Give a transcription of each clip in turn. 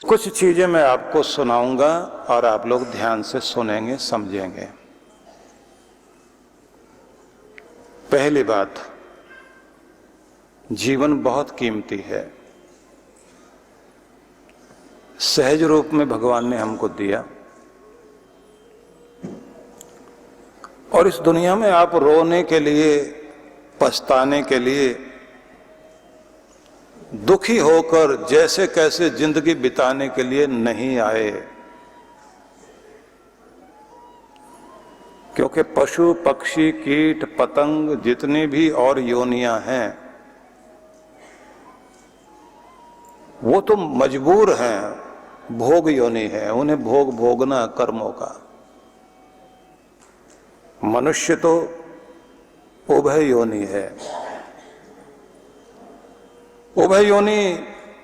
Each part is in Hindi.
कुछ चीजें मैं आपको सुनाऊंगा और आप लोग ध्यान से सुनेंगे, समझेंगे। पहली बात, जीवन बहुत कीमती है। सहज रूप में भगवान ने हमको दिया और इस दुनिया में आप रोने के लिए, पछताने के लिए, दुखी होकर जैसे कैसे जिंदगी बिताने के लिए नहीं आए। क्योंकि पशु पक्षी कीट पतंग जितनी भी और योनियां हैं वो तो मजबूर हैं, भोग योनि है, उन्हें भोग भोगना कर्मों का। मनुष्य तो उभय योनि है। उभय योनि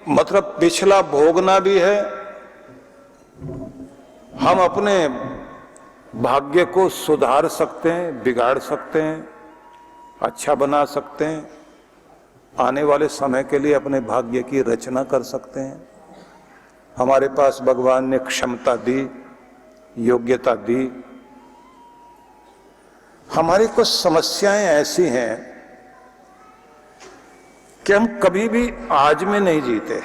मतलब पिछला भोगना भी है। हम अपने भाग्य को सुधार सकते हैं, बिगाड़ सकते हैं, अच्छा बना सकते हैं, आने वाले समय के लिए अपने भाग्य की रचना कर सकते हैं। हमारे पास भगवान ने क्षमता दी, योग्यता दी। हमारी कुछ समस्याएं ऐसी हैं कि हम कभी भी आज में नहीं जीते।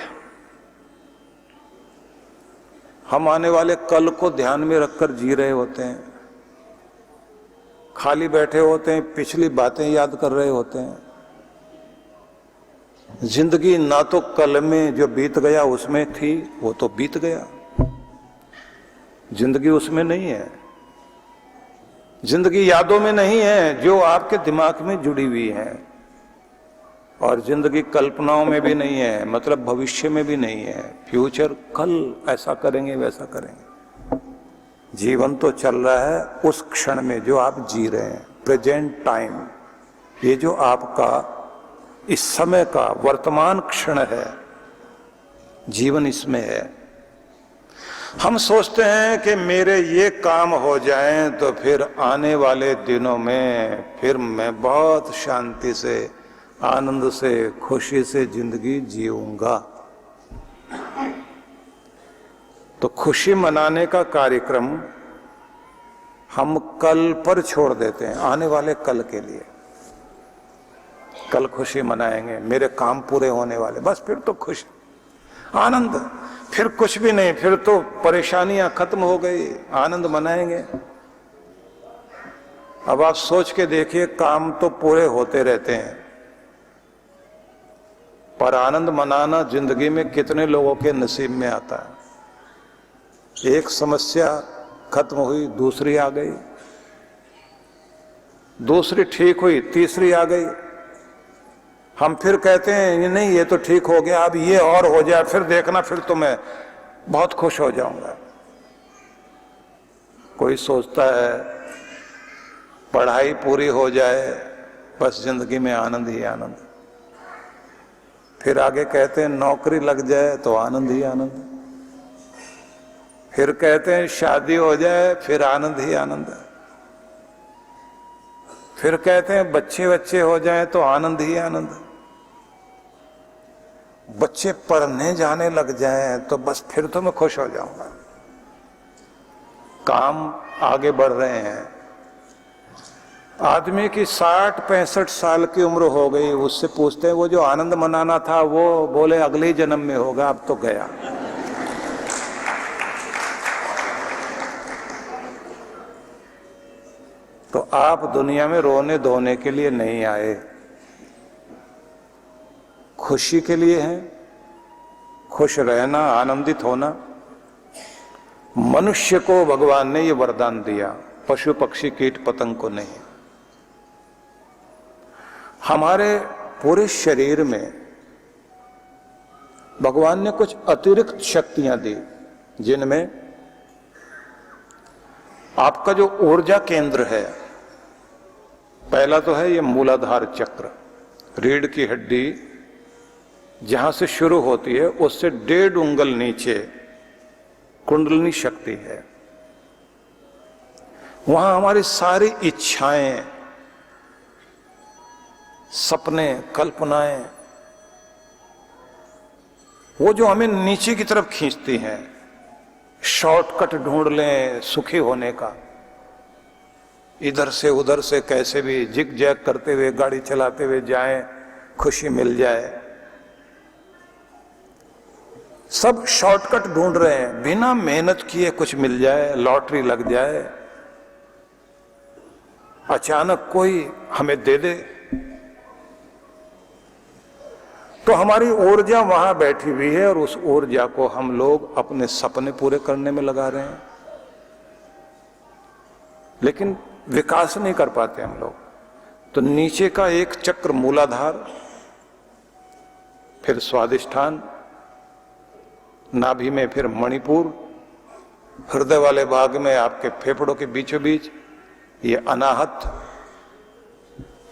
हम आने वाले कल को ध्यान में रखकर जी रहे होते हैं, खाली बैठे होते हैं, पिछली बातें याद कर रहे होते हैं। जिंदगी ना तो कल में जो बीत गया उसमें थी, वो तो बीत गया। जिंदगी उसमें नहीं है। जिंदगी यादों में नहीं है जो आपके दिमाग में जुड़ी हुई है, और जिंदगी कल्पनाओं में भी नहीं है, मतलब भविष्य में भी नहीं है। फ्यूचर, कल ऐसा करेंगे वैसा करेंगे। जीवन तो चल रहा है उस क्षण में जो आप जी रहे हैं, प्रेजेंट टाइम। ये जो आपका इस समय का वर्तमान क्षण है, जीवन इसमें है। हम सोचते हैं कि मेरे ये काम हो जाएं तो फिर आने वाले दिनों में फिर मैं बहुत शांति से, आनंद से, खुशी से जिंदगी जीऊंगा। तो खुशी मनाने का कार्यक्रम हम कल पर छोड़ देते हैं, आने वाले कल के लिए। कल खुशी मनाएंगे, मेरे काम पूरे होने वाले, बस फिर तो खुश, आनंद, फिर कुछ भी नहीं, फिर तो परेशानियां खत्म हो गई, आनंद मनाएंगे। अब आप सोच के देखिए, काम तो पूरे होते रहते हैं पर आनंद मनाना जिंदगी में कितने लोगों के नसीब में आता है। एक समस्या खत्म हुई, दूसरी आ गई, दूसरी ठीक हुई, तीसरी आ गई। हम फिर कहते हैं नहीं ये तो ठीक हो गया, अब ये और हो जाए, फिर देखना, फिर तो मैं बहुत खुश हो जाऊंगा। कोई सोचता है पढ़ाई पूरी हो जाए, बस जिंदगी में आनंद ही आनंद। फिर आगे कहते हैं नौकरी लग जाए तो आनंद ही आनंद। फिर कहते हैं शादी हो जाए, फिर आनंद ही आनंद। फिर कहते हैं बच्चे बच्चे हो जाए तो आनंद ही आनंद। बच्चे पढ़ने जाने लग जाए तो बस फिर तो मैं खुश हो जाऊंगा। काम आगे बढ़ रहे हैं। आदमी की 60-65 साल की उम्र हो गई, उससे पूछते हैं वो जो आनंद मनाना था, वो बोले अगले ही जन्म में होगा, अब तो गया। तो आप दुनिया में रोने धोने के लिए नहीं आए, खुशी के लिए है। खुश रहना, आनंदित होना। मनुष्य को भगवान ने ये वरदान दिया, पशु पक्षी कीट पतंग को नहीं। हमारे पूरे शरीर में भगवान ने कुछ अतिरिक्त शक्तियां दी, जिनमें आपका जो ऊर्जा केंद्र है, पहला तो है ये मूलाधार चक्र, रीढ़ की हड्डी जहां से शुरू होती है उससे 1.5 उंगल नीचे कुंडलिनी शक्ति है। वहां हमारी सारी इच्छाएं, सपने, कल्पनाएं वो जो हमें नीचे की तरफ खींचती हैं, शॉर्टकट ढूंढ लें सुखी होने का, इधर से उधर से कैसे भी जिग जैग करते हुए गाड़ी चलाते हुए जाएं, खुशी मिल जाए, सब शॉर्टकट ढूंढ रहे हैं, बिना मेहनत किए कुछ मिल जाए, लॉटरी लग जाए, अचानक कोई हमें दे दे, तो हमारी ऊर्जा वहां बैठी हुई है और उस ऊर्जा को हम लोग अपने सपने पूरे करने में लगा रहे हैं, लेकिन विकास नहीं कर पाते हम लोग। तो नीचे का एक चक्र मूलाधार, फिर स्वादिष्ठान, नाभि में फिर मणिपुर, हृदय वाले भाग में आपके फेफड़ों के बीचों बीच ये अनाहत,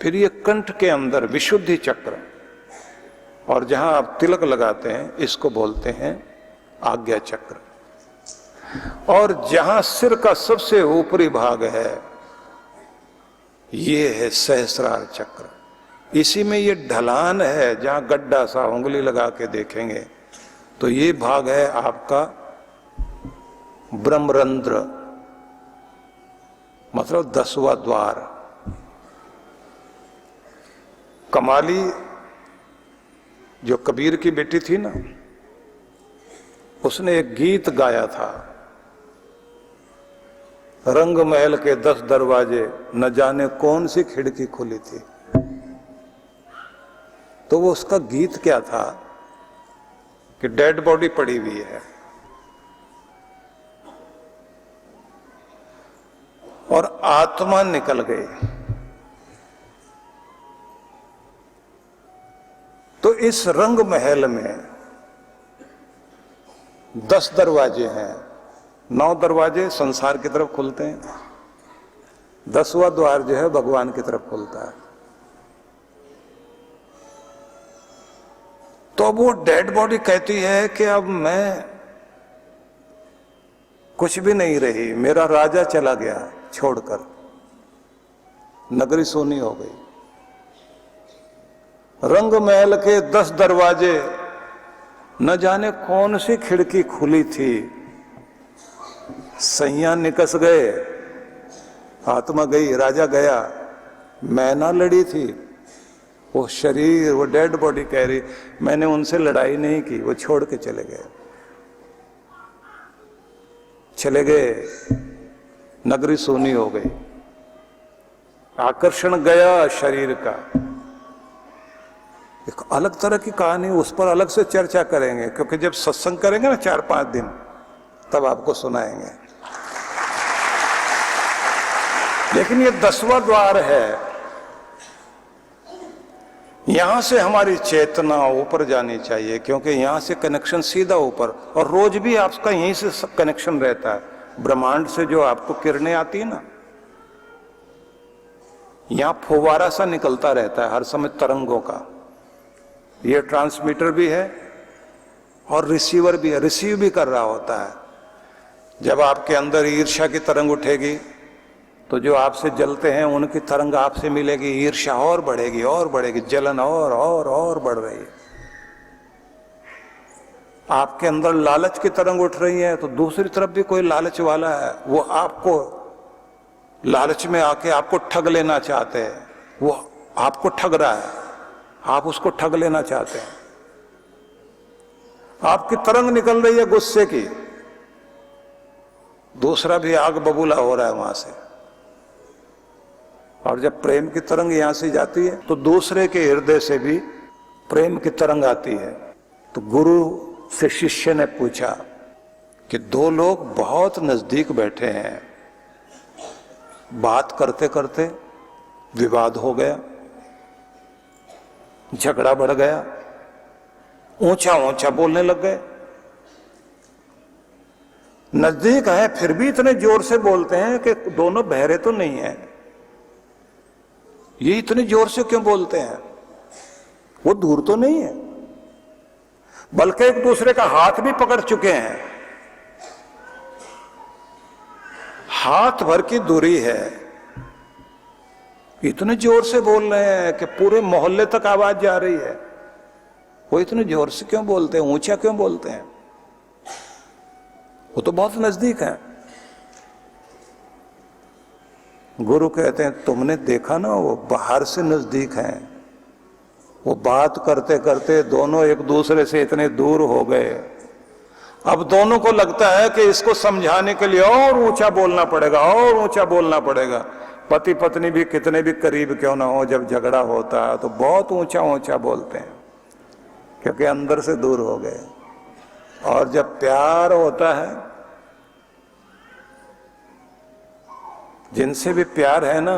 फिर ये कंठ के अंदर विशुद्धि चक्र, और जहां आप तिलक लगाते हैं इसको बोलते हैं आज्ञा चक्र, और जहां सिर का सबसे ऊपरी भाग है ये है सहस्रार चक्र। इसी में ये ढलान है, जहां गड्ढा सा उंगली लगा के देखेंगे तो ये भाग है आपका ब्रह्मरंध्र, मतलब 10वां द्वार। कमाली जो कबीर की बेटी थी ना, उसने एक गीत गाया था, रंग महल के 10 दरवाजे न जाने कौन सी खिड़की खुली थी। तो वो उसका गीत क्या था कि डेड बॉडी पड़ी हुई है और आत्मा निकल गई। तो इस रंग महल में 10 दरवाजे हैं, 9 दरवाजे संसार की तरफ खुलते हैं, 10वां द्वार जो है भगवान की तरफ खुलता है। तो अब वो डेड बॉडी कहती है कि अब मैं कुछ भी नहीं रही, मेरा राजा चला गया छोड़कर, नगरी सोनी हो गई। रंग महल के 10 दरवाजे, न जाने कौन सी खिड़की खुली थी, सैया निकस गए, आत्मा गई, राजा गया, मैना लड़ी थी। वो शरीर, वो डेड बॉडी कह रही मैंने उनसे लड़ाई नहीं की, वो छोड़ के चले गए, चले गए, नगरी सोनी हो गई, आकर्षण गया शरीर का। एक अलग तरह की कहानी, उस पर अलग से चर्चा करेंगे, क्योंकि जब सत्संग करेंगे ना 4-5 दिन, तब आपको सुनाएंगे। लेकिन ये 10वां द्वार है, यहां से हमारी चेतना ऊपर जानी चाहिए, क्योंकि यहां से कनेक्शन सीधा ऊपर, और रोज भी आपका यहीं से कनेक्शन रहता है। ब्रह्मांड से जो आपको किरणें आती है ना, यहां फुवारा सा निकलता रहता है हर समय तरंगों का। ये ट्रांसमीटर भी है और रिसीवर भी है, रिसीव भी कर रहा होता है। जब आपके अंदर ईर्ष्या की तरंग उठेगी तो जो आपसे जलते हैं उनकी तरंग आपसे मिलेगी, ईर्ष्या और बढ़ेगी और बढ़ेगी, जलन और बढ़ रही है। आपके अंदर लालच की तरंग उठ रही है तो दूसरी तरफ भी कोई लालच वाला है, वो आपको लालच में आके आपको ठग लेना चाहते हैं, वो आपको ठग रहा है, आप उसको ठग लेना चाहते हैं। आपकी तरंग निकल रही है गुस्से की, दूसरा भी आग बबूला हो रहा है वहां से। और जब प्रेम की तरंग यहां से जाती है तो दूसरे के हृदय से भी प्रेम की तरंग आती है। तो गुरु से शिष्य ने पूछा कि 2 लोग बहुत नजदीक बैठे हैं, बात करते करते विवाद हो गया, झगड़ा बढ़ गया, ऊंचा ऊंचा बोलने लग गए, नजदीक है फिर भी इतने जोर से बोलते हैं कि दोनों बहरे तो नहीं है, ये इतने जोर से क्यों बोलते हैं, वो दूर तो नहीं है, बल्कि एक दूसरे का हाथ भी पकड़ चुके हैं, हाथ भर की दूरी है, इतने जोर से बोल रहे हैं कि पूरे मोहल्ले तक आवाज जा रही है। वो इतने जोर से क्यों बोलते हैं, ऊंचा क्यों बोलते हैं? वो तो बहुत नजदीक है। गुरु कहते हैं तुमने देखा ना, वो बाहर से नजदीक हैं, वो बात करते करते दोनों एक दूसरे से इतने दूर हो गए, अब दोनों को लगता है कि इसको समझाने के लिए और ऊंचा बोलना पड़ेगा, और ऊंचा बोलना पड़ेगा। पति पत्नी भी कितने भी करीब क्यों ना हो, जब झगड़ा होता है तो बहुत ऊंचा ऊंचा बोलते हैं, क्योंकि अंदर से दूर हो गए। और जब प्यार होता है, जिनसे भी प्यार है ना,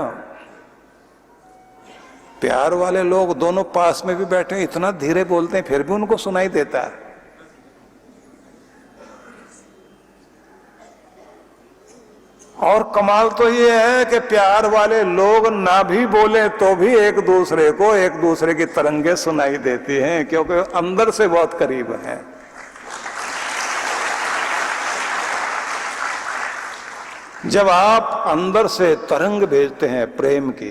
प्यार वाले लोग दोनों पास में भी बैठे इतना धीरे बोलते हैं फिर भी उनको सुनाई देता है। और कमाल तो ये है कि प्यार वाले लोग ना भी बोले तो भी एक दूसरे की तरंगे सुनाई देती हैं, क्योंकि अंदर से बहुत करीब हैं। जब आप अंदर से तरंग भेजते हैं प्रेम की,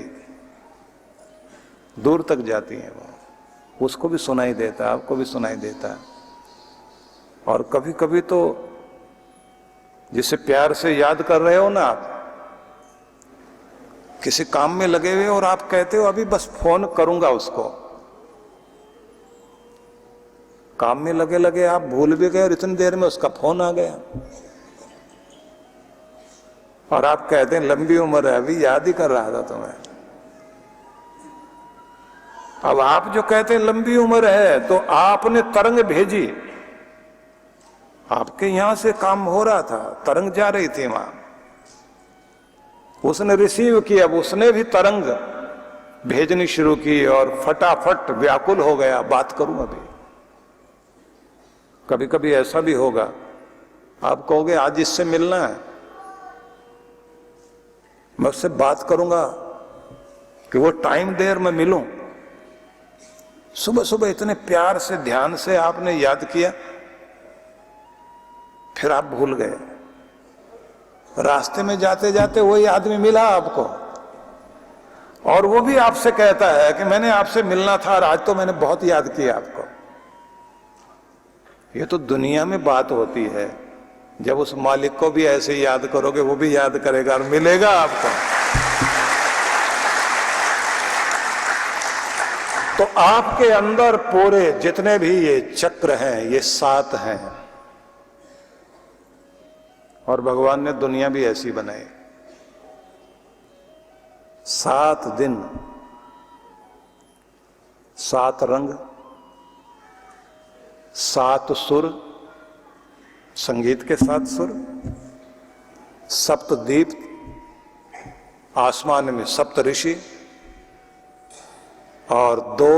दूर तक जाती हैं वो, उसको भी सुनाई देता है, आपको भी सुनाई देता है। और कभी कभी तो जिसे प्यार से याद कर रहे हो ना, आप किसी काम में लगे हुए और आप कहते हो अभी बस फोन करूंगा उसको, काम में लगे लगे आप भूल भी गए और इतनी देर में उसका फोन आ गया, और आप कहते हैं लंबी उम्र है, अभी याद ही कर रहा था तुम्हें। अब आप जो कहते हैं लंबी उम्र है, तो आपने तरंग भेजी, आपके यहां से काम हो रहा था, तरंग जा रही थी वहां, उसने रिसीव किया, अब उसने भी तरंग भेजनी शुरू की और फटाफट व्याकुल हो गया, बात करूं अभी। कभी कभी ऐसा भी होगा, आप कहोगे आज इससे मिलना है, मैं उससे बात करूंगा कि वो टाइम देर में मिलूं। सुबह सुबह इतने प्यार से ध्यान से आपने याद किया, फिर आप भूल गए। रास्ते में जाते जाते वही आदमी मिला आपको, और वो भी आपसे कहता है कि मैंने आपसे मिलना था और आज तो मैंने बहुत याद किया आपको। ये तो दुनिया में बात होती है, जब उस मालिक को भी ऐसे याद करोगे वो भी याद करेगा और मिलेगा आपको। तो आपके अंदर पूरे जितने भी ये चक्र हैं, ये 7 हैं, और भगवान ने दुनिया भी ऐसी बनाई। 7 दिन, 7 रंग, 7 सुर, संगीत के 7 सुर, 7 दीप, आसमान में 7 ऋषि, और 2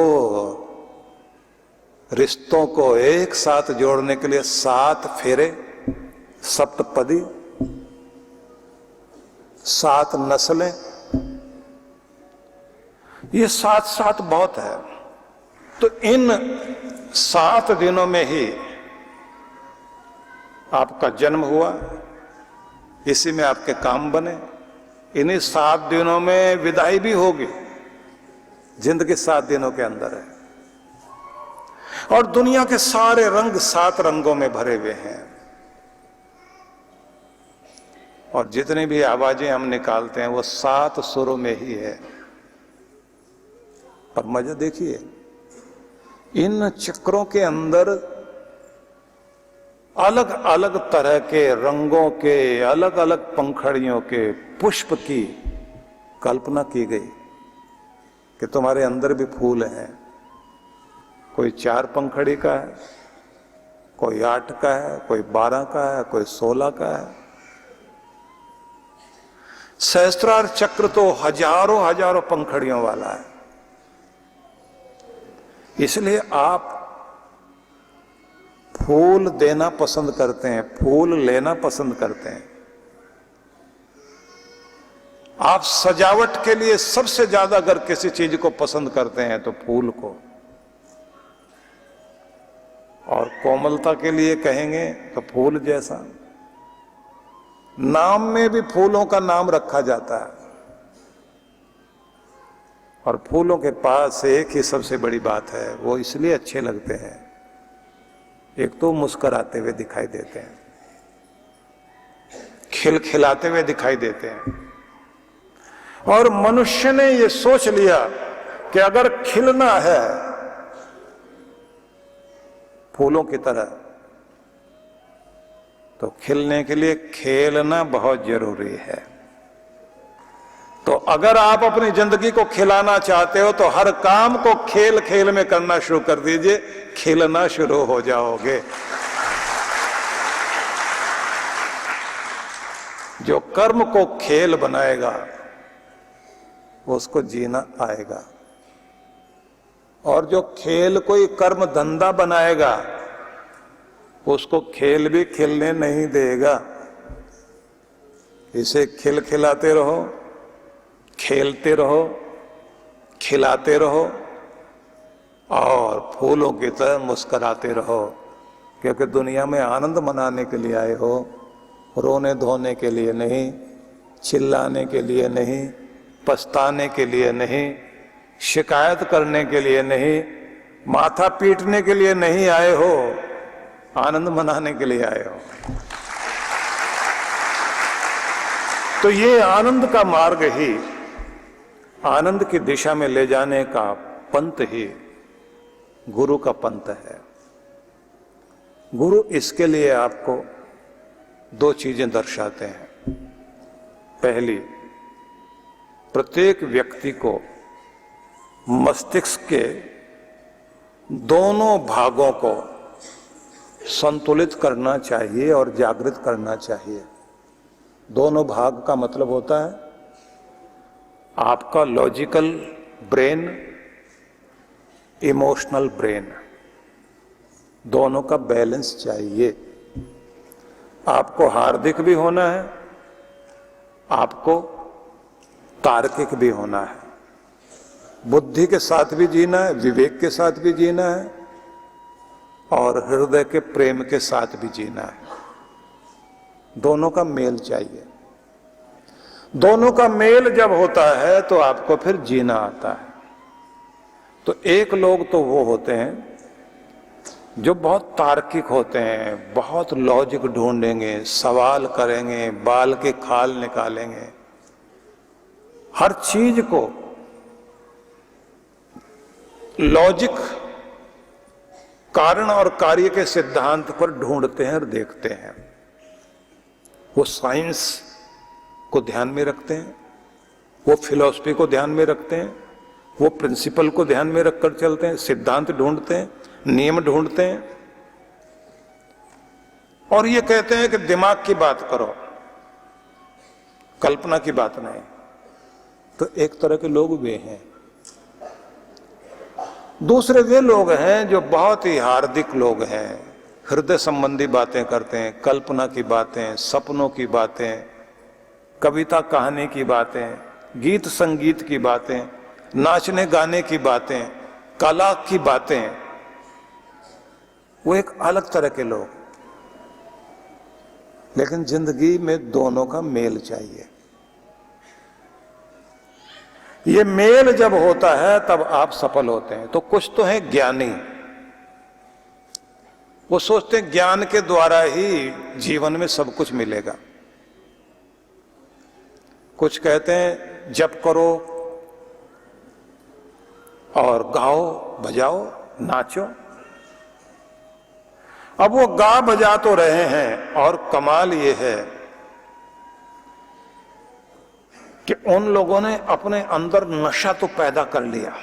रिश्तों को एक साथ जोड़ने के लिए 7 फेरे, 7पदी, 7 नस्लें। ये 7 बहुत है। तो इन 7 दिनों में ही आपका जन्म हुआ, इसी में आपके काम बने, इन्हीं 7 दिनों में विदाई भी होगी। जिंदगी 7 दिनों के अंदर है, और दुनिया के सारे रंग 7 रंगों में भरे हुए हैं। और जितनी भी आवाजें हम निकालते हैं वो 7 सुरों में ही है। और मजा देखिए, इन चक्रों के अंदर अलग अलग तरह के रंगों के, अलग अलग पंखड़ियों के पुष्प की कल्पना की गई कि तुम्हारे अंदर भी फूल हैं। कोई 4 पंखड़ी का है, कोई 8 का है, कोई 12 का है, कोई 16 का है। सहस्त्रार चक्र तो हजारों हजारों पंखड़ियों वाला है। इसलिए आप फूल देना पसंद करते हैं, फूल लेना पसंद करते हैं। आप सजावट के लिए सबसे ज्यादा अगर किसी चीज को पसंद करते हैं तो फूल को, और कोमलता के लिए कहेंगे तो फूल जैसा। नाम में भी फूलों का नाम रखा जाता है। और फूलों के पास एक ही सबसे बड़ी बात है, वो इसलिए अच्छे लगते हैं, एक तो मुस्कुराते हुए दिखाई देते हैं, खिलखिलाते हुए दिखाई देते हैं। और मनुष्य ने ये सोच लिया कि अगर खिलना है फूलों की तरह, तो खिलने के लिए खेलना बहुत जरूरी है। तो अगर आप अपनी जिंदगी को खिलाना चाहते हो तो हर काम को खेल खेल में करना शुरू कर दीजिए, खिलना शुरू हो जाओगे। जो कर्म को खेल बनाएगा उसको जीना आएगा, और जो खेल कोई कर्म धंधा बनाएगा उसको खेल भी खिलने नहीं देगा। इसे खिलखिलाते रहो, खेलते रहो, खिलाते रहो और फूलों की तरह मुस्कुराते रहो, क्योंकि दुनिया में आनंद मनाने के लिए आए हो, रोने धोने के लिए नहीं, चिल्लाने के लिए नहीं, पछताने के लिए नहीं, शिकायत करने के लिए नहीं, माथा पीटने के लिए नहीं आए हो, आनंद मनाने के लिए आए हो। तो ये आनंद का मार्ग ही, आनंद की दिशा में ले जाने का पंथ ही गुरु का पंथ है। गुरु इसके लिए आपको दो चीजें दर्शाते हैं। पहली, प्रत्येक व्यक्ति को मस्तिष्क के दोनों भागों को संतुलित करना चाहिए और जागृत करना चाहिए। दोनों भाग का मतलब होता है आपका लॉजिकल ब्रेन, इमोशनल ब्रेन, दोनों का बैलेंस चाहिए। आपको हार्दिक भी होना है, आपको तार्किक भी होना है, बुद्धि के साथ भी जीना है, विवेक के साथ भी जीना है और हृदय के प्रेम के साथ भी जीना है। दोनों का मेल चाहिए। दोनों का मेल जब होता है तो आपको फिर जीना आता है। तो एक लोग तो वो होते हैं जो बहुत तार्किक होते हैं, बहुत लॉजिक ढूंढेंगे, सवाल करेंगे, बाल के खाल निकालेंगे, हर चीज को लॉजिक, कारण और कार्य के सिद्धांत पर ढूंढते हैं और देखते हैं। वो साइंस को ध्यान में रखते हैं, वो फिलॉसफी को ध्यान में रखते हैं, वो प्रिंसिपल को ध्यान में रखकर चलते हैं, सिद्धांत ढूंढते हैं, नियम ढूंढते हैं और ये कहते हैं कि दिमाग की बात करो, कल्पना की बात नहीं। तो एक तरह के लोग वे हैं। दूसरे वे लोग हैं जो बहुत ही हार्दिक लोग हैं, हृदय संबंधी बातें करते हैं, कल्पना की बातें, सपनों की बातें, कविता कहानी की बातें, गीत संगीत की बातें, नाचने गाने की बातें, कला की बातें। वो एक अलग तरह के लोग। लेकिन जिंदगी में दोनों का मेल चाहिए। ये मेल जब होता है तब आप सफल होते हैं। तो कुछ तो है ज्ञानी, वो सोचते हैं ज्ञान के द्वारा ही जीवन में सब कुछ मिलेगा। कुछ कहते हैं जप करो और गाओ, बजाओ, नाचो। अब वो गा बजा तो रहे हैं और कमाल ये है कि उन लोगों ने अपने अंदर नशा तो पैदा कर लिया,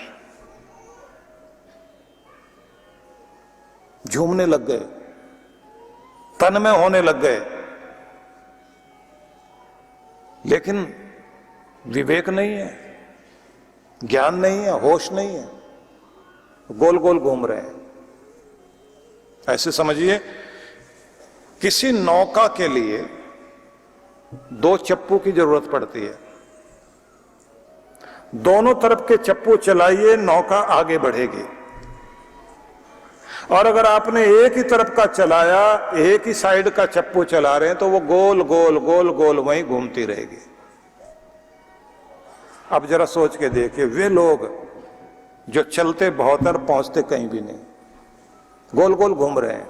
झूमने लग गए, तन्मय होने लग गए, लेकिन विवेक नहीं है, ज्ञान नहीं है, होश नहीं है, गोल गोल घूम रहे हैं। ऐसे समझिए किसी नौका के लिए दो चप्पू की जरूरत पड़ती है। दोनों तरफ के चप्पू चलाइए, नौका आगे बढ़ेगी। और अगर आपने एक ही तरफ का चलाया, एक ही साइड का चप्पू चला रहे हैं, तो वो गोल गोल गोल गोल वहीं घूमती रहेगी। अब जरा सोच के देखिए, वे लोग जो चलते बहुत और पहुंचते कहीं भी नहीं, गोल गोल घूम रहे हैं,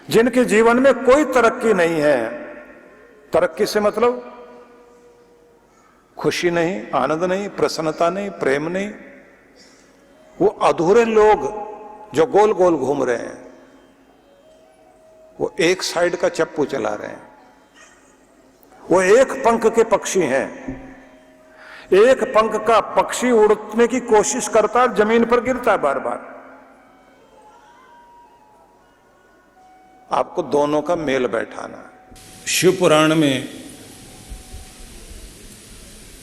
जिनके जीवन में कोई तरक्की नहीं है। तरक्की से मतलब खुशी नहीं, आनंद नहीं, प्रसन्नता नहीं, प्रेम नहीं। वो अधूरे लोग जो गोल गोल घूम रहे हैं, वो एक साइड का चप्पू चला रहे हैं। वो एक पंख के पक्षी हैं। एक पंख का पक्षी उड़ने की कोशिश करता है, जमीन पर गिरता है बार बार। आपको दोनों का मेल बैठाना है। शिव पुराण में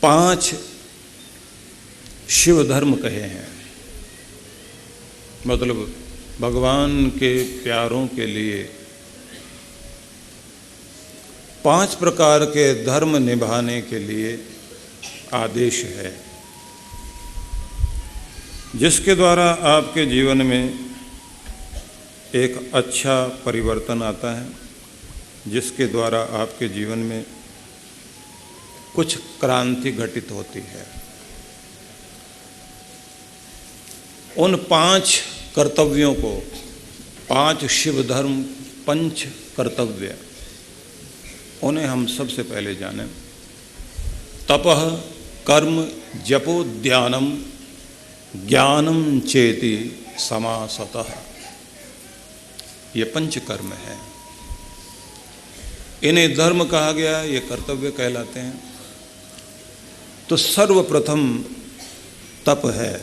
5 शिव धर्म कहे हैं, मतलब भगवान के प्यारों के लिए 5 प्रकार के धर्म निभाने के लिए आदेश है, जिसके द्वारा आपके जीवन में एक अच्छा परिवर्तन आता है, जिसके द्वारा आपके जीवन में कुछ क्रांति घटित होती है। उन 5 कर्तव्यों को, 5 शिव धर्म, पंच कर्तव्य, उन्हें हम सबसे पहले जानें। तपः कर्म जपो ध्यानम ज्ञानम चेति समासतः, ये पंच कर्म है। इन्हें धर्म कहा गया, ये कर्तव्य कहलाते हैं। तो सर्वप्रथम तप है,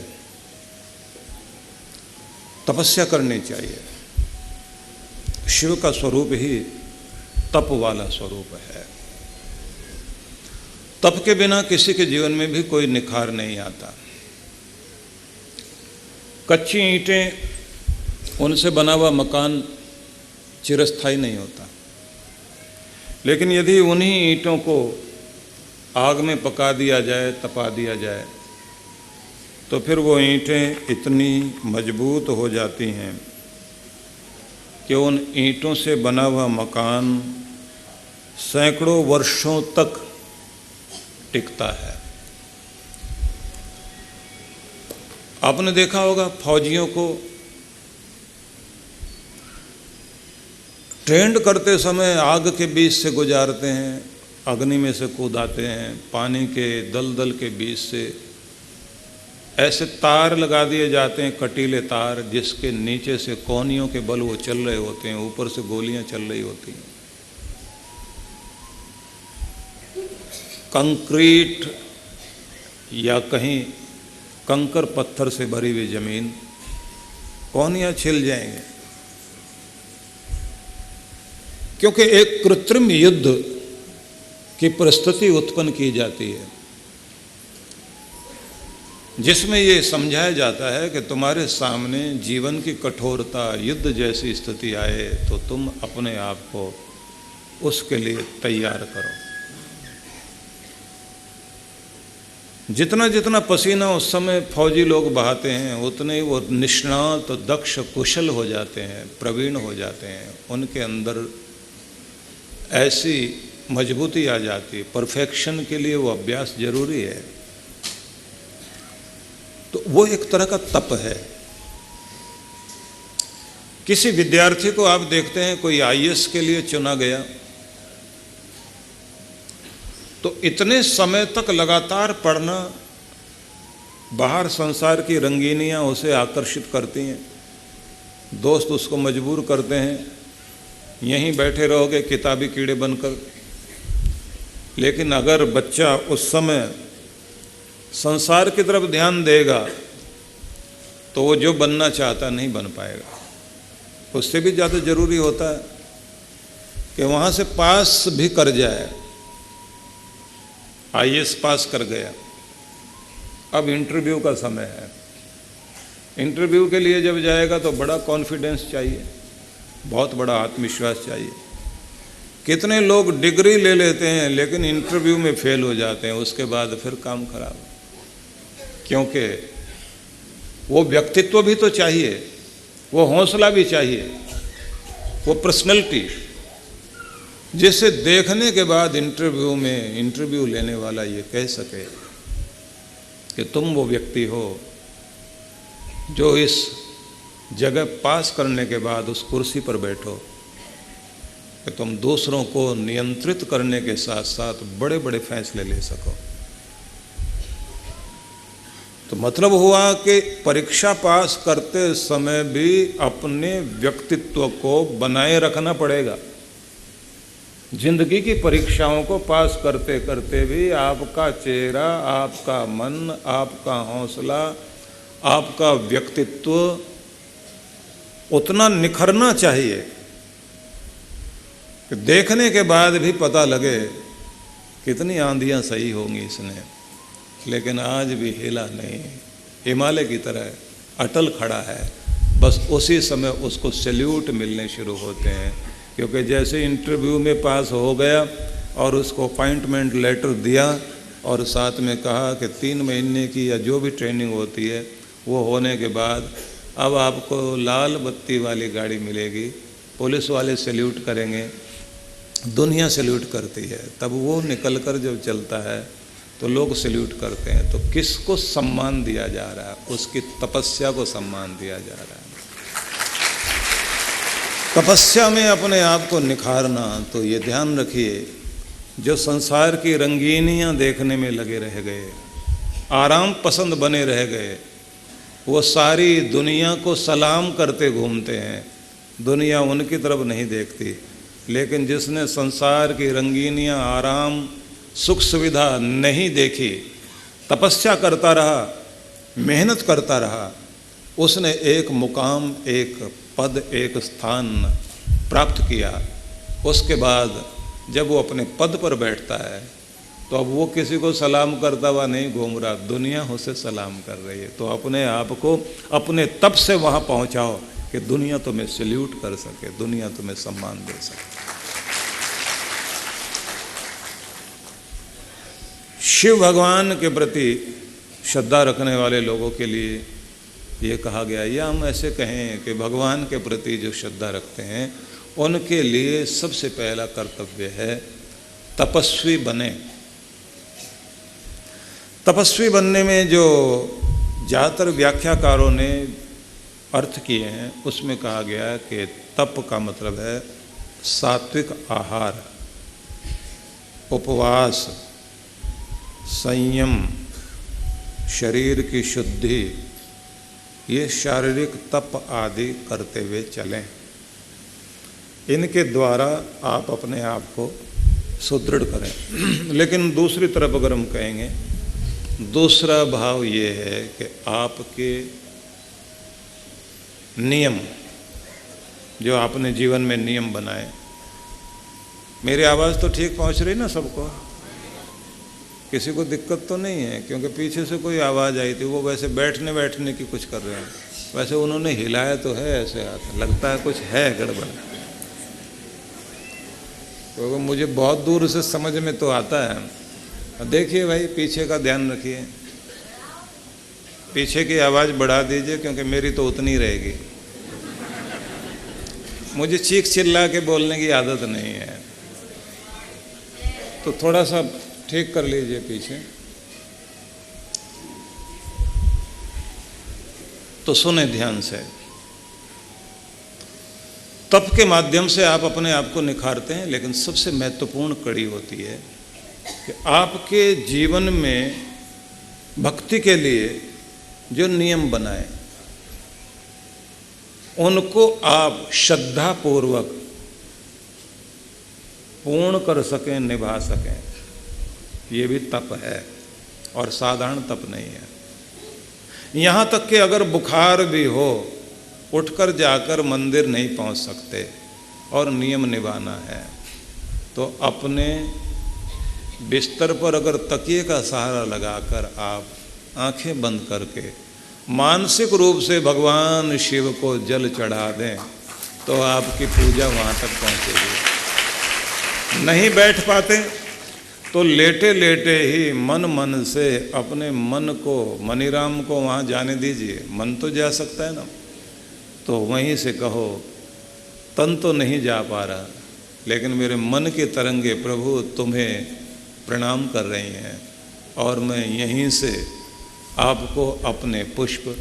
तपस्या करनी चाहिए। शिव का स्वरूप ही तप वाला स्वरूप है। तप के बिना किसी के जीवन में भी कोई निखार नहीं आता। कच्ची ईंटें, उनसे बना हुआ मकान चिरस्थायी नहीं होता, लेकिन यदि उन्हीं ईंटों को आग में पका दिया जाए, तपा दिया जाए, तो फिर वो ईंटें इतनी मजबूत हो जाती हैं कि उन ईंटों से बना हुआ मकान सैकड़ों वर्षों तक टिकता है। आपने देखा होगा फौजियों को ट्रेंड करते समय आग के बीच से गुजारते हैं, अग्नि में से कूद आते हैं, पानी के दलदल के बीच से ऐसे तार लगा दिए जाते हैं, कटीले तार, जिसके नीचे से कोहनियों के बल वो चल रहे होते हैं, ऊपर से गोलियां चल रही होती हैं। कंक्रीट या कहीं कंकर पत्थर से भरी हुई जमीन, कोहनियां छिल जाएंगे, क्योंकि एक कृत्रिम युद्ध की परिस्थिति उत्पन्न की जाती है, जिसमें ये समझाया जाता है कि तुम्हारे सामने जीवन की कठोरता, युद्ध जैसी स्थिति आए तो तुम अपने आप को उसके लिए तैयार करो। जितना जितना पसीना उस समय फौजी लोग बहाते हैं, उतने ही वो निष्णात, दक्ष, कुशल हो जाते हैं, प्रवीण हो जाते हैं। उनके अंदर ऐसी मजबूती आ जाती है। परफेक्शन के लिए वो अभ्यास जरूरी है। तो वो एक तरह का तप है। किसी विद्यार्थी को आप देखते हैं, कोई आईएएस के लिए चुना गया, तो इतने समय तक लगातार पढ़ना, बाहर संसार की रंगीनियां उसे आकर्षित करती हैं, दोस्त उसको मजबूर करते हैं, यहीं बैठे रहोगे किताबी कीड़े बनकर। लेकिन अगर बच्चा उस समय संसार की तरफ ध्यान देगा तो वो जो बनना चाहता नहीं बन पाएगा। उससे भी ज़्यादा जरूरी होता है कि वहाँ से पास भी कर जाए। आईएएस पास कर गया, अब इंटरव्यू का समय है। इंटरव्यू के लिए जब जाएगा तो बड़ा कॉन्फिडेंस चाहिए, बहुत बड़ा आत्मविश्वास चाहिए। कितने लोग डिग्री ले लेते हैं लेकिन इंटरव्यू में फेल हो जाते हैं, उसके बाद फिर काम खराब। क्योंकि वो व्यक्तित्व भी तो चाहिए, वो हौसला भी चाहिए, वो पर्सनैलिटी। जिसे देखने के बाद इंटरव्यू लेने वाला ये कह सके कि तुम वो व्यक्ति हो जो इस जगह पास करने के बाद उस कुर्सी पर बैठो कि तुम दूसरों को नियंत्रित करने के साथ साथ बड़े बड़े फैसले ले सको। तो मतलब हुआ कि परीक्षा पास करते समय भी अपने व्यक्तित्व को बनाए रखना पड़ेगा। जिंदगी की परीक्षाओं को पास करते करते भी आपका चेहरा, आपका मन, आपका हौसला, आपका व्यक्तित्व उतना निखरना चाहिए कि देखने के बाद भी पता लगे कितनी आंधियां सही होंगी इसने, लेकिन आज भी हिला नहीं, हिमालय की तरह अटल खड़ा है। बस उसी समय उसको सैल्यूट मिलने शुरू होते हैं, क्योंकि जैसे इंटरव्यू में पास हो गया और उसको अपॉइंटमेंट लेटर दिया और साथ में कहा कि 3 महीने की या जो भी ट्रेनिंग होती है वो होने के बाद अब आपको लाल बत्ती वाली गाड़ी मिलेगी, पुलिस वाले सैल्यूट करेंगे, दुनिया सैल्यूट करती है, तब वो निकल कर जब चलता है तो लोग सैल्यूट करते हैं। तो किसको सम्मान दिया जा रहा है? उसकी तपस्या को सम्मान दिया जा रहा है। तपस्या में अपने आप को निखारना। तो ये ध्यान रखिए, जो संसार की रंगीनियां देखने में लगे रह गए, आराम पसंद बने रह गए, वो सारी दुनिया को सलाम करते घूमते हैं, दुनिया उनकी तरफ नहीं देखती। लेकिन जिसने संसार की रंगीनियां, आराम, सुख सुविधा नहीं देखी, तपस्या करता रहा, मेहनत करता रहा, उसने एक मुकाम, एक पद, एक स्थान प्राप्त किया। उसके बाद जब वो अपने पद पर बैठता है तो अब वो किसी को सलाम करता हुआ नहीं घूम रहा, दुनिया उसे सलाम कर रही है। तो अपने आप को अपने तप से वहाँ पहुँचाओ कि दुनिया तुम्हें सैल्यूट कर सके, दुनिया तुम्हें सम्मान दे सके। शिव भगवान के प्रति श्रद्धा रखने वाले लोगों के लिए ये कहा गया, या हम ऐसे कहें कि भगवान के प्रति जो श्रद्धा रखते हैं उनके लिए सबसे पहला कर्तव्य है तपस्वी बने। तपस्वी बनने में जो ज़्यादातर व्याख्याकारों ने अर्थ किए हैं उसमें कहा गया है कि तप का मतलब है सात्विक आहार, उपवास, संयम, शरीर की शुद्धि, ये शारीरिक तप आदि करते हुए चलें। इनके द्वारा आप अपने आप को सुदृढ़ करें। लेकिन दूसरी तरफ अगर हम कहेंगे, दूसरा भाव ये है कि आपके नियम, जो आपने जीवन में नियम बनाए। मेरी आवाज़ तो ठीक पहुंच रही ना सबको? किसी को दिक्कत तो नहीं है? क्योंकि पीछे से कोई आवाज़ आई थी, वो वैसे बैठने की कुछ कर रहे हैं, वैसे उन्होंने हिलाया तो है ऐसे हाथ, लगता है कुछ है गड़बड़। तो मुझे बहुत दूर से समझ में तो आता है। देखिए भाई, पीछे का ध्यान रखिए, पीछे की आवाज़ बढ़ा दीजिए, क्योंकि मेरी तो उतनी रहेगी। मुझे चीख चिल्ला के बोलने की आदत नहीं है, तो थोड़ा सा ठीक कर लीजिए पीछे। तो सुने ध्यान से। तप के माध्यम से आप अपने आप को निखारते हैं, लेकिन सबसे महत्वपूर्ण कड़ी होती है कि आपके जीवन में भक्ति के लिए जो नियम बनाए उनको आप श्रद्धापूर्वक पूर्ण कर सकें, निभा सकें। ये भी तप है, और साधारण तप नहीं है। यहाँ तक कि अगर बुखार भी हो, उठकर जाकर मंदिर नहीं पहुँच सकते और नियम निभाना है, तो अपने बिस्तर पर अगर तकिए का सहारा लगाकर आप आंखें बंद करके मानसिक रूप से भगवान शिव को जल चढ़ा दें, तो आपकी पूजा वहाँ तक पहुँचेगी। नहीं बैठ पाते तो लेटे लेटे ही मन से अपने मन को, मनीराम को वहाँ जाने दीजिए। मन तो जा सकता है ना, तो वहीं से कहो, तन तो नहीं जा पा रहा, लेकिन मेरे मन की तरंगे प्रभु तुम्हें प्रणाम कर रही हैं और मैं यहीं से आपको अपने पुष्प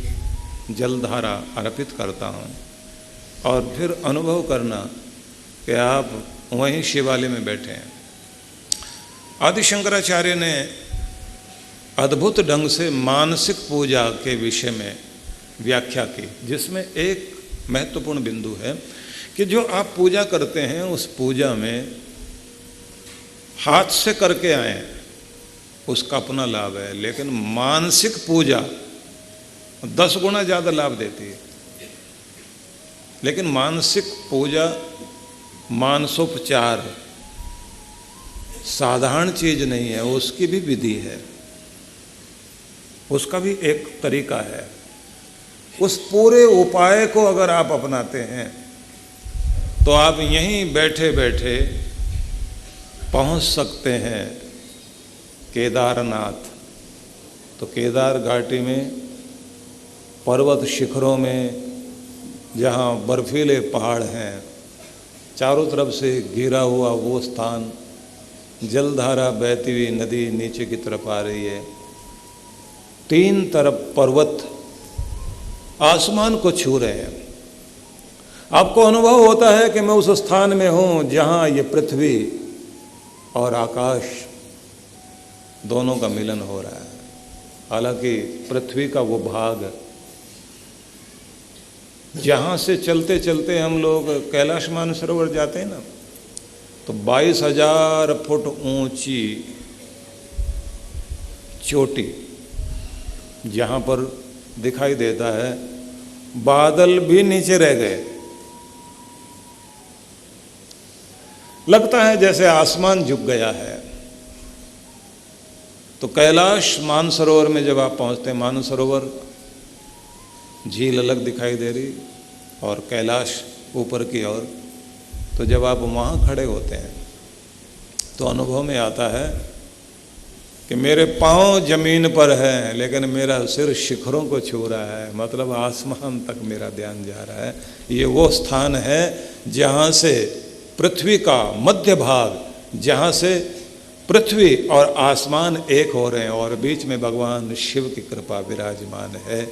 जलधारा अर्पित करता हूँ। और फिर अनुभव करना कि आप वहीं शिवालय में बैठे हैं। आदि शंकराचार्य ने अद्भुत ढंग से मानसिक पूजा के विषय में व्याख्या की, जिसमें एक महत्वपूर्ण बिंदु है कि जो आप पूजा करते हैं उस पूजा में हाथ से करके आए उसका अपना लाभ है, लेकिन मानसिक पूजा 10 गुना ज़्यादा लाभ देती है। लेकिन मानसिक पूजा, मानसोपचार साधारण चीज नहीं है, उसकी भी विधि है, उसका भी एक तरीका है। उस पूरे उपाय को अगर आप अपनाते हैं तो आप यहीं बैठे बैठे पहुंच सकते हैं केदारनाथ। तो केदार घाटी में पर्वत शिखरों में जहाँ बर्फीले पहाड़ हैं, चारों तरफ से घिरा हुआ वो स्थान, जलधारा बहती हुई नदी नीचे की तरफ आ रही है, 3 तरफ पर्वत आसमान को छू रहे हैं। आपको अनुभव होता है कि मैं उस स्थान में हूँ जहाँ ये पृथ्वी और आकाश दोनों का मिलन हो रहा है। हालांकि पृथ्वी का वो भाग जहाँ से चलते चलते हम लोग कैलाश मानसरोवर जाते हैं ना, तो 22,000 फुट ऊंची चोटी जहाँ पर दिखाई देता है, बादल भी नीचे रह गए। लगता है जैसे आसमान झुक गया है। तो कैलाश मानसरोवर में जब आप पहुंचते हैं, मानसरोवर झील अलग दिखाई दे रही और कैलाश ऊपर की ओर, तो जब आप वहाँ खड़े होते हैं तो अनुभव में आता है कि मेरे पांव जमीन पर हैं लेकिन मेरा सिर शिखरों को छू रहा है, मतलब आसमान तक मेरा ध्यान जा रहा है। ये वो स्थान है जहाँ से पृथ्वी का मध्य भाग, जहाँ से पृथ्वी और आसमान एक हो रहे हैं और बीच में भगवान शिव की कृपा विराजमान है।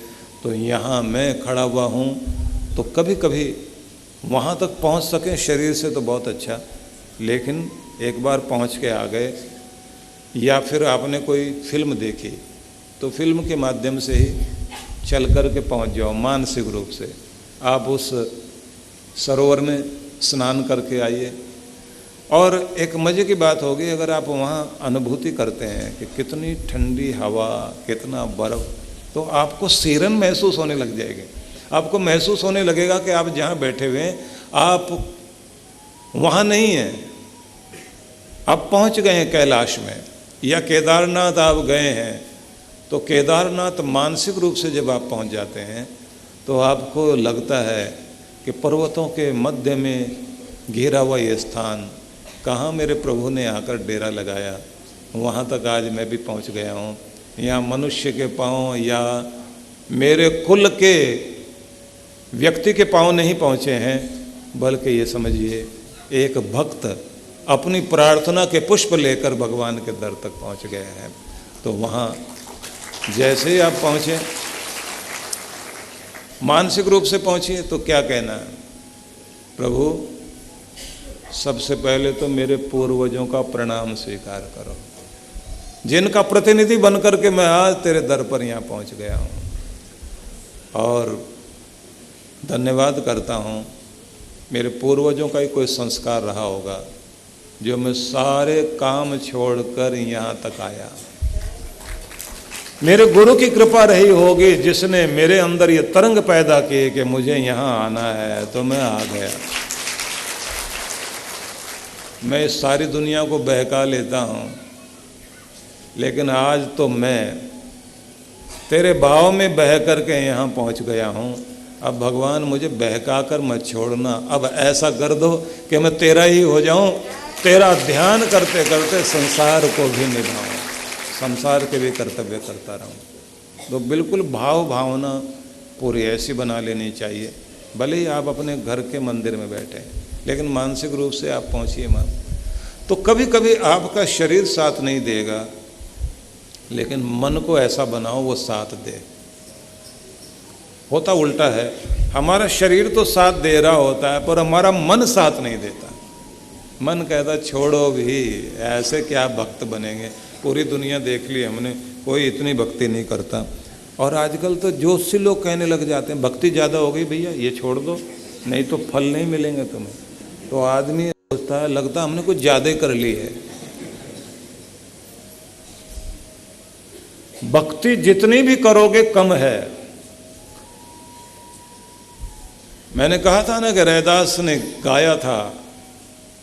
तो यहाँ मैं खड़ा हुआ हूँ, तो कभी कभी वहाँ तक पहुँच सकें शरीर से तो बहुत अच्छा, लेकिन एक बार पहुँच के आ गए, या फिर आपने कोई फिल्म देखी तो फिल्म के माध्यम से ही चल कर के पहुँच जाओ। मानसिक रूप से आप उस सरोवर में स्नान करके आइए। और एक मज़े की बात होगी, अगर आप वहाँ अनुभूति करते हैं कि कितनी ठंडी हवा, कितना बर्फ़, तो आपको सीरन महसूस होने लग जाएगी। आपको महसूस होने लगेगा कि आप जहाँ बैठे हुए हैं आप वहाँ नहीं हैं, आप पहुँच गए हैं कैलाश में, या केदारनाथ आप गए हैं। तो केदारनाथ मानसिक रूप से जब आप पहुँच जाते हैं तो आपको लगता है कि पर्वतों के मध्य में घिरा हुआ ये स्थान, कहाँ मेरे प्रभु ने आकर डेरा लगाया, वहाँ तक आज मैं भी पहुँच गया हूँ। यहाँ मनुष्य के पाँव या मेरे कुल के व्यक्ति के पाँव नहीं पहुँचे हैं, बल्कि ये समझिए एक भक्त अपनी प्रार्थना के पुष्प लेकर भगवान के दर तक पहुँच गए हैं। तो वहाँ जैसे ही आप पहुँचे, मानसिक रूप से पहुँचिए, तो क्या कहना है, प्रभु सबसे पहले तो मेरे पूर्वजों का प्रणाम स्वीकार करो, जिनका प्रतिनिधि बनकर के मैं आज तेरे दर पर यहाँ पहुँच गया हूँ। और धन्यवाद करता हूँ, मेरे पूर्वजों का ही कोई संस्कार रहा होगा जो मैं सारे काम छोड़कर यहाँ तक आया। मेरे गुरु की कृपा रही होगी जिसने मेरे अंदर ये तरंग पैदा किए कि मुझे यहाँ आना है, तो मैं आ गया। मैं इस सारी दुनिया को बहका लेता हूँ, लेकिन आज तो मैं तेरे भाव में बह करके यहाँ पहुँच गया हूँ। अब भगवान मुझे बहका कर मत छोड़ना, अब ऐसा कर दो कि मैं तेरा ही हो जाऊँ, तेरा ध्यान करते करते संसार को भी निभाऊँ, संसार के भी कर्तव्य करता रहूँ। तो बिल्कुल भाव भावना पूरी ऐसी बना लेनी चाहिए, भले ही आप अपने घर के मंदिर में बैठे लेकिन मानसिक रूप से आप पहुंचिए मां। तो कभी कभी आपका शरीर साथ नहीं देगा, लेकिन मन को ऐसा बनाओ वो साथ दे। होता उल्टा है, हमारा शरीर तो साथ दे रहा होता है पर हमारा मन साथ नहीं देता। मन कहता छोड़ो भी, ऐसे क्या भक्त बनेंगे, पूरी दुनिया देख ली हमने, कोई इतनी भक्ति नहीं करता। और आजकल तो जोशी लोग कहने लग जाते हैं भक्ति ज़्यादा हो गई भैया, ये छोड़ दो नहीं तो फल नहीं मिलेंगे तुम्हें। तो आदमी सोचता है लगता हमने कुछ ज़्यादा कर ली है। भक्ति जितनी भी करोगे कम है। मैंने कहा था ना कि रैदास ने गाया था,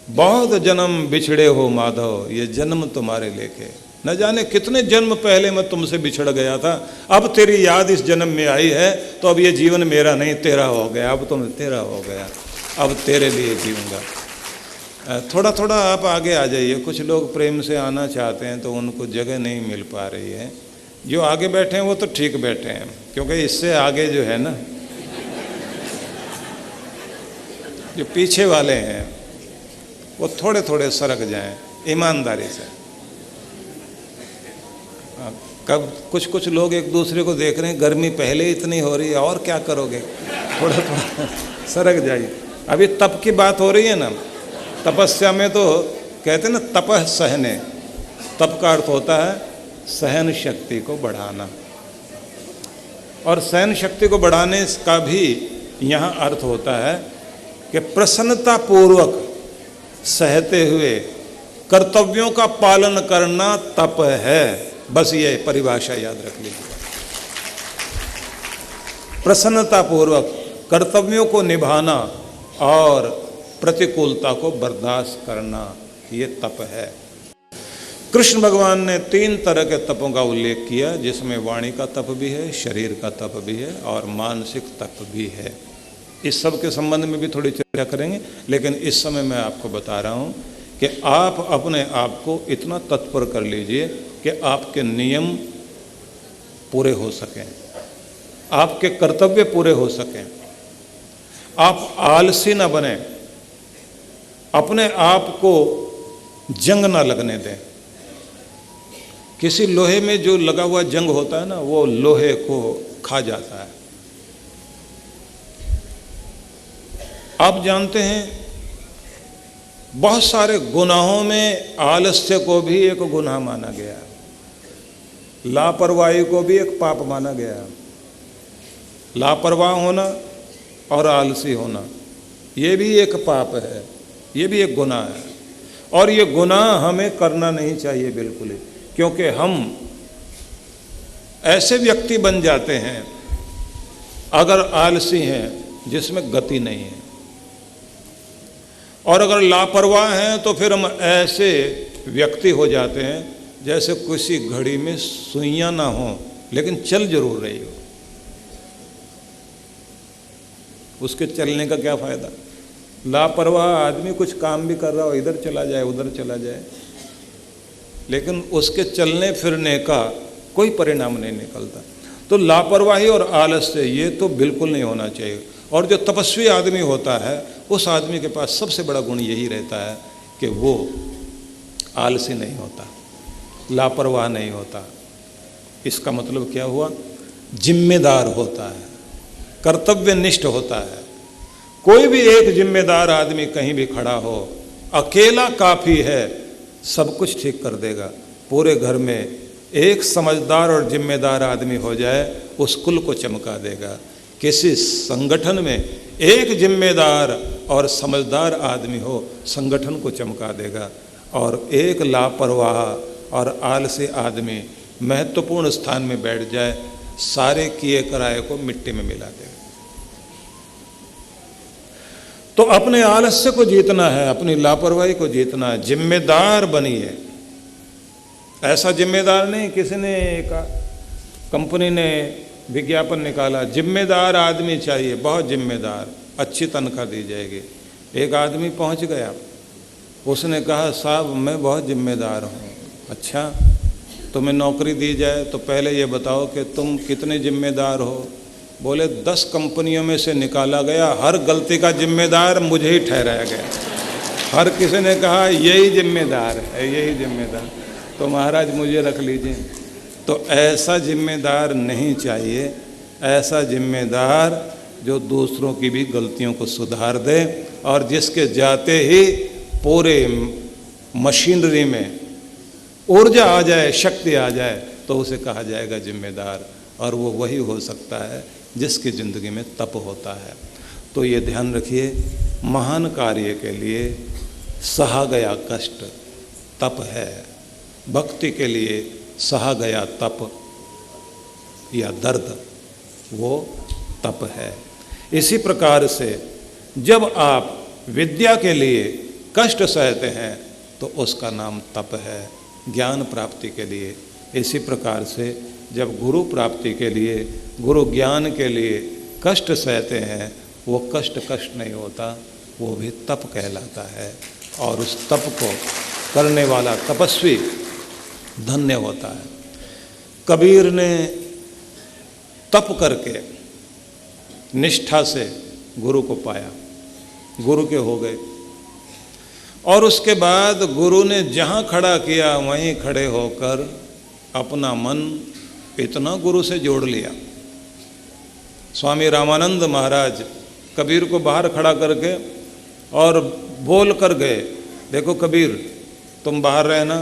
बहुत जन्म बिछड़े हो माधव, ये जन्म तुम्हारे लेके, न जाने कितने जन्म पहले मैं तुमसे बिछड़ गया था, अब तेरी याद इस जन्म में आई है तो अब ये जीवन मेरा नहीं तेरा हो गया, अब तुम तेरा हो गया, अब तेरे लिए जीऊंगा। थोड़ा थोड़ा आप आगे आ जाइए। कुछ लोग प्रेम से आना चाहते हैं तो उनको जगह नहीं मिल पा रही है। जो आगे बैठे हैं वो तो ठीक बैठे हैं, क्योंकि इससे आगे जो है ना, जो पीछे वाले हैं वो थोड़े थोड़े सरक जाएं ईमानदारी से। कब कुछ कुछ लोग एक दूसरे को देख रहे हैं, गर्मी पहले इतनी हो रही है और क्या करोगे, थोड़ा थोड़ा सरक जाइए। अभी तप की बात हो रही है ना, तपस्या में तो कहते हैं ना तपः सहने, तप का अर्थ होता है सहन शक्ति को बढ़ाना, और सहन शक्ति को बढ़ाने का भी यहाँ अर्थ होता है कि प्रसन्नता पूर्वक सहते हुए कर्तव्यों का पालन करना तप है। बस ये परिभाषा याद रख लीजिए। प्रसन्नता पूर्वक कर्तव्यों को निभाना और प्रतिकूलता को बर्दाश्त करना, ये तप है। कृष्ण भगवान ने 3 तरह के तपों का उल्लेख किया, जिसमें वाणी का तप भी है, शरीर का तप भी है और मानसिक तप भी है। इस सब के संबंध में भी थोड़ी चर्चा करेंगे, लेकिन इस समय मैं आपको बता रहा हूं कि आप अपने आप को इतना तत्पर कर लीजिए कि आपके नियम पूरे हो सकें, आपके कर्तव्य पूरे हो सकें, आप आलसी ना बने, अपने आप को जंग ना लगने दें। किसी लोहे में जो लगा हुआ जंग होता है ना, वो लोहे को खा जाता है। आप जानते हैं बहुत सारे गुनाहों में आलस्य को भी एक गुनाह माना गया, लापरवाही को भी एक पाप माना गया। लापरवाह होना और आलसी होना ये भी एक पाप है, ये भी एक गुनाह है, और ये गुनाह हमें करना नहीं चाहिए बिल्कुल ही, क्योंकि हम ऐसे व्यक्ति बन जाते हैं अगर आलसी हैं जिसमें गति नहीं है, और अगर लापरवाह हैं तो फिर हम ऐसे व्यक्ति हो जाते हैं जैसे किसी घड़ी में सुइयां ना हो लेकिन चल जरूर रही हो। उसके चलने का क्या फायदा? लापरवाह आदमी कुछ काम भी कर रहा हो, इधर चला जाए उधर चला जाए, लेकिन उसके चलने फिरने का कोई परिणाम नहीं निकलता। तो लापरवाही और आलस्य ये तो बिल्कुल नहीं होना चाहिए। और जो तपस्वी आदमी होता है उस आदमी के पास सबसे बड़ा गुण यही रहता है कि वो आलसी नहीं होता, लापरवाह नहीं होता। इसका मतलब क्या हुआ? जिम्मेदार होता है, कर्तव्यनिष्ठ होता है। कोई भी एक जिम्मेदार आदमी कहीं भी खड़ा हो, अकेला काफ़ी है, सब कुछ ठीक कर देगा। पूरे घर में एक समझदार और जिम्मेदार आदमी हो जाए, उस कुल को चमका देगा। किसी संगठन में एक जिम्मेदार और समझदार आदमी हो, संगठन को चमका देगा। और एक लापरवाह और आलसी आदमी महत्वपूर्ण स्थान में बैठ जाए, सारे किए कराए को मिट्टी में मिला देगा। तो अपने आलस्य को जीतना है, अपनी लापरवाही को जीतना है। जिम्मेदार बनिए। ऐसा जिम्मेदार नहीं, किसी ने कंपनी ने विज्ञापन निकाला, जिम्मेदार आदमी चाहिए, बहुत जिम्मेदार, अच्छी तनख्वाह दी जाएगी। एक आदमी पहुंच गया, उसने कहा साहब मैं बहुत जिम्मेदार हूँ। अच्छा, तुम्हें नौकरी दी जाए तो पहले ये बताओ कि तुम कितने जिम्मेदार हो। बोले 10 कंपनियों में से निकाला गया, हर गलती का जिम्मेदार मुझे ही ठहराया गया। हर किसी ने कहा यही जिम्मेदार है, यही जिम्मेदार, तो महाराज मुझे रख लीजिए। तो ऐसा जिम्मेदार नहीं चाहिए, ऐसा जिम्मेदार जो दूसरों की भी गलतियों को सुधार दे और जिसके जाते ही पूरे मशीनरी में ऊर्जा आ जाए, शक्ति आ जाए, तो उसे कहा जाएगा जिम्मेदार। और वो वही हो सकता है जिसकी ज़िंदगी में तप होता है। तो ये ध्यान रखिए, महान कार्य के लिए सहा गया कष्ट तप है, भक्ति के लिए सहा गया तप या दर्द वो तप है। इसी प्रकार से जब आप विद्या के लिए कष्ट सहते हैं तो उसका नाम तप है, ज्ञान प्राप्ति के लिए। इसी प्रकार से जब गुरु प्राप्ति के लिए, गुरु ज्ञान के लिए कष्ट सहते हैं, वो कष्ट कष्ट नहीं होता, वो भी तप कहलाता है। और उस तप को करने वाला तपस्वी धन्य होता है। कबीर ने तप करके निष्ठा से गुरु को पाया, गुरु के हो गए। और उसके बाद गुरु ने जहाँ खड़ा किया वहीं खड़े होकर अपना मन इतना गुरु से जोड़ लिया। स्वामी रामानंद महाराज कबीर को बाहर खड़ा करके और बोल कर गए, देखो कबीर तुम बाहर रहना,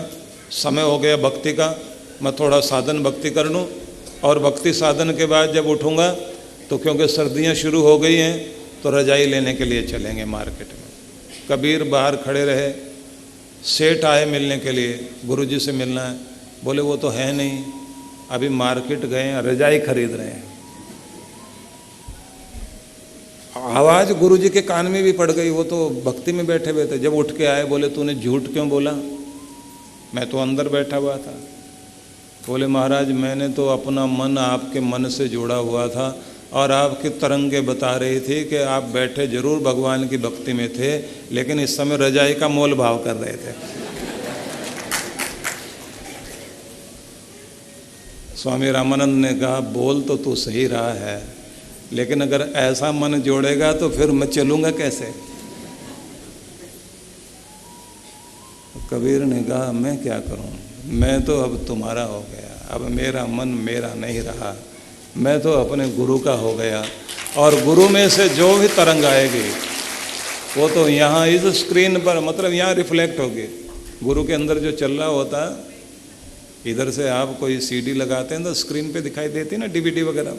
समय हो गया भक्ति का, मैं थोड़ा साधन भक्ति कर लूँ, और भक्ति साधन के बाद जब उठूँगा तो क्योंकि सर्दियाँ शुरू हो गई हैं तो रजाई लेने के लिए चलेंगे मार्केट में। कबीर बाहर खड़े रहे, सेठ आए मिलने के लिए, गुरुजी से मिलना है। बोले वो तो है नहीं, अभी मार्केट गए हैं, रजाई खरीद रहे हैं। आवाज़ गुरुजी के कान में भी पड़ गई, वो तो भक्ति में बैठे हुए थे। जब उठ के आए बोले तूने झूठ क्यों बोला, मैं तो अंदर बैठा हुआ था। बोले महाराज मैंने तो अपना मन आपके मन से जोड़ा हुआ था और आपकी तरंगे बता रही थी कि आप बैठे जरूर भगवान की भक्ति में थे, लेकिन इस समय रजाई का मोल भाव कर रहे थे। स्वामी रामानंद ने कहा बोल तो तू सही रहा है, लेकिन अगर ऐसा मन जोड़ेगा तो फिर मैं चलूँगा कैसे। कबीर ने कहा मैं क्या करूँ, मैं तो अब तुम्हारा हो गया, अब मेरा मन मेरा नहीं रहा, मैं तो अपने गुरु का हो गया। और गुरु में से जो भी तरंग आएगी वो तो यहाँ इस स्क्रीन पर, मतलब यहाँ रिफ्लेक्ट होगी। गुरु के अंदर जो चल रहा होता है, इधर से आप कोई सीडी लगाते हैं तो स्क्रीन पे दिखाई देती है ना, डीवीडी वगैरह।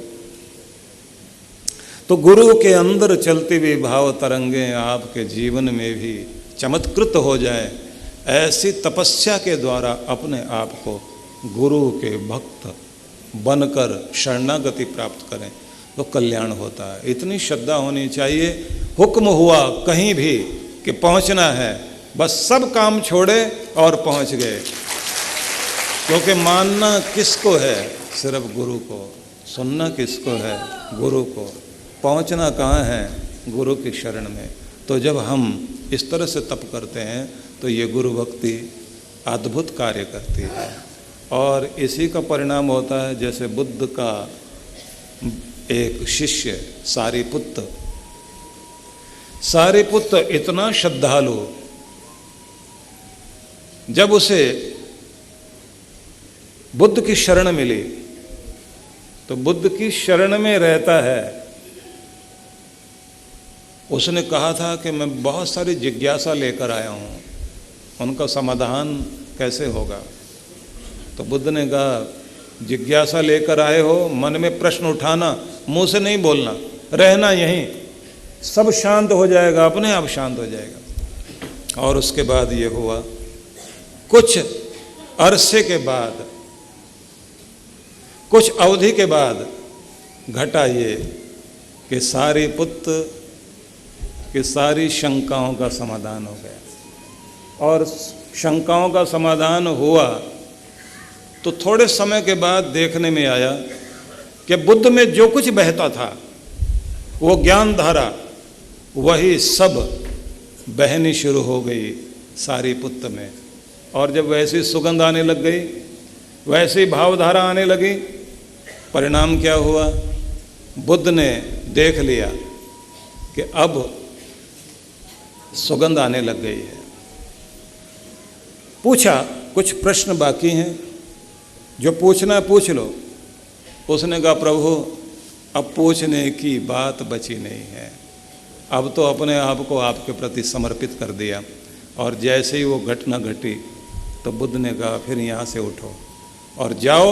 तो गुरु के अंदर चलती हुई भाव तरंगें आपके जीवन में भी चमत्कृत हो जाए, ऐसी तपस्या के द्वारा अपने आप को गुरु के भक्त बनकर शरणागति प्राप्त करें तो कल्याण होता है। इतनी श्रद्धा होनी चाहिए, हुक्म हुआ कहीं भी कि पहुंचना है, बस सब काम छोड़े और पहुंच गए। क्योंकि मानना किसको है, सिर्फ गुरु को, सुनना किसको है, गुरु को, पहुंचना कहाँ है, गुरु की शरण में। तो जब हम इस तरह से तप करते हैं तो ये गुरु भक्ति अद्भुत कार्य करती है। और इसी का परिणाम होता है, जैसे बुद्ध का एक शिष्य सारिपुत्त, सारिपुत्त इतना श्रद्धालु, जब उसे बुद्ध की शरण मिली तो बुद्ध की शरण में रहता है। उसने कहा था कि मैं बहुत सारी जिज्ञासा लेकर आया हूँ, उनका समाधान कैसे होगा। तो बुद्ध ने कहा जिज्ञासा लेकर आए हो, मन में प्रश्न उठाना, मुंह से नहीं बोलना, रहना यहीं, सब शांत हो जाएगा, अपने आप शांत हो जाएगा। और उसके बाद ये हुआ, कुछ अरसे के बाद, कुछ अवधि के बाद घटा ये कि सारिपुत्त की सारी शंकाओं का समाधान हो गया। और शंकाओं का समाधान हुआ तो थोड़े समय के बाद देखने में आया कि बुद्ध में जो कुछ बहता था, वो ज्ञान धारा, वही सब बहनी शुरू हो गई सारिपुत्त में। और जब वैसी सुगंध आने लग गई, वैसी भावधारा आने लगी, परिणाम क्या हुआ बुद्ध ने देख लिया कि अब सुगंध आने लग गई है। पूछा, कुछ प्रश्न बाकी हैं, जो पूछना है पूछ लो। उसने कहा, प्रभु अब पूछने की बात बची नहीं है, अब तो अपने आप को आपके प्रति समर्पित कर दिया। और जैसे ही वो घटना घटी तो बुद्ध ने कहा, फिर यहाँ से उठो और जाओ,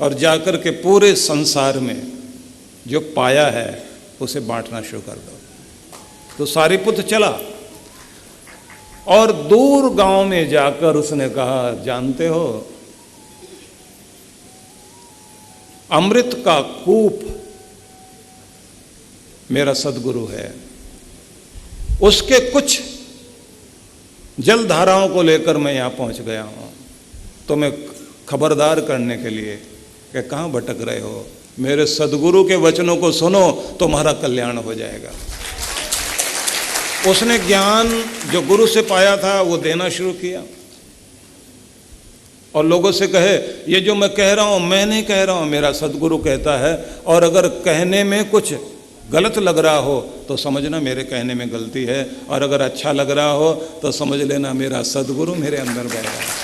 और जाकर के पूरे संसार में जो पाया है उसे बांटना शुरू कर दो। तो सारिपुत्र चला और दूर गांव में जाकर उसने कहा, जानते हो, अमृत का कूप मेरा सदगुरु है, उसके कुछ जल धाराओं को लेकर मैं यहां पहुंच गया हूं, तो मैं खबरदार करने के लिए कि कहां भटक रहे हो, मेरे सदगुरु के वचनों को सुनो, तुम्हारा कल्याण हो जाएगा। उसने ज्ञान जो गुरु से पाया था वो देना शुरू किया और लोगों से कहे, ये जो मैं कह रहा हूं मैं नहीं कह रहा हूं, मेरा सदगुरु कहता है, और अगर कहने में कुछ गलत लग रहा हो तो समझना मेरे कहने में गलती है, और अगर अच्छा लग रहा हो तो समझ लेना मेरा सदगुरु मेरे अंदर बैठा है।